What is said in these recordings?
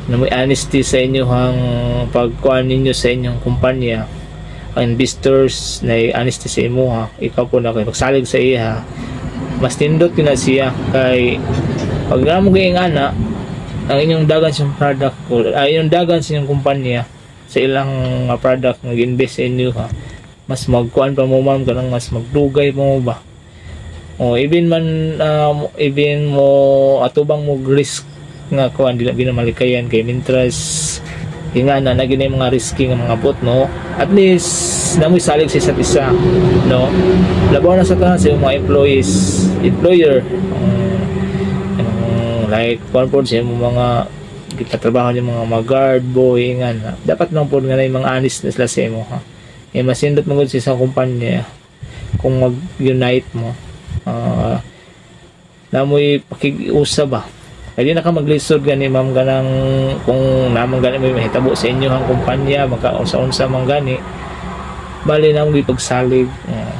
na may honesty sa inyong pagkuhan ninyo sa inyong kumpanya, ang investors na honesty sa imo ha, ikaw po na kayo magsalig sa iya, mas tindot yun na siya kay pag namo gayong ana ang inyong dagan sa product ko ay yung dagan sa inyong kumpanya sa ilang product nag-invest sa inyo ha, mas magkuhan pa mo ma'am kanang mas magdugay mo ba o even mo atubang mo risk nga kuhan dila ginamalikayan kay mintras nga na naging mga risky nga mga bot no, at least namoy salig sa isa't isa no, labaw na sa tanan sa mga employer like kuan po sa mga gitatrabaho niya mga guard boy nga na dapat nang po nga na yung mga honest na sila sa imo ha, masindot mo gud sa kumpanya kung mag-unite mo namoy pakiusab ba. Kaya na ka maglisod gani ma'am ganang kung namang gani may mahitabo sa inyo ang kumpanya magkaunsa-unsa man gani bali na mong ipagsalig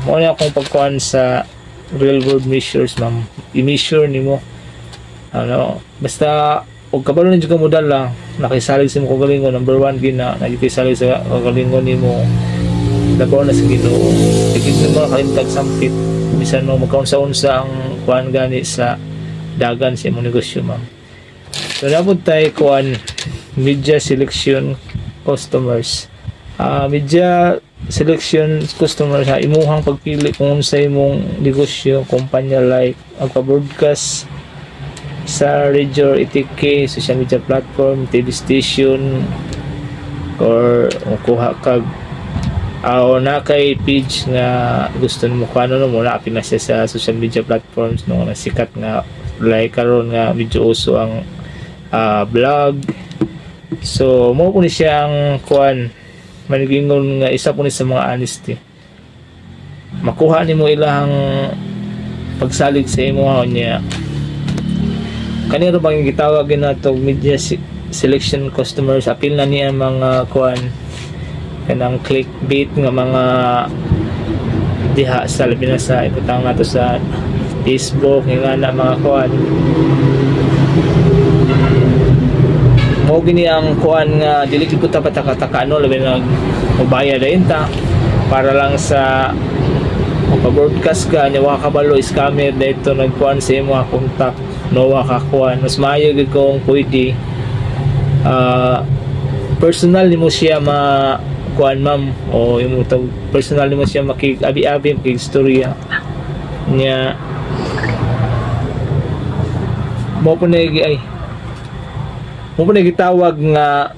mo na akong pagkuhan sa real world measures ma'am i-measure nimo ano basta og kabalo na jud ka modal lang nakisalig sa imong kagalingon number 1 gina nagisalig sa kagalingon nimo labaw na sa Ginoo ikig mo kalimtag sampit bisan mo magkaunsa-unsa ang kuhan gani sa dagan sa imong negosyo ma'am. So napod tayo kuan media selection customers. Media selection customers ha imuhang pagpili kung sa imong negosyo kumpanya like agpa-broadcast sa radio ETK, social media platform, TV station or kuha kag na kay page nga gusto mo kuano no mo na apil na siya sa social media platforms no na sikat nga like karon nga medyo uso ang vlog so mo po ni siya ang kuan manigingon nga isa po ni sa mga honesty makuha nimo ilang pagsalig sa imo niya kaniro bang gitawag nato media selection customers apil na niya mga kuan kanang clickbait nga mga diha sa labi na sa ibutang nato sa Facebook nga na mga kuan mo gini ang kuan nga dili gid ta pataka-taka ano labi nag mobaya dayon ta para lang sa magpa-broadcast ka nya wa kabalo scammer dito nagkuan sa imo kontak no wa ka kuan mas maayo gid kung pwede personal nimo siya kuan ma'am o yung personal nimo siya makig-abi-abi makig-istorya nya mo po na gitawag nga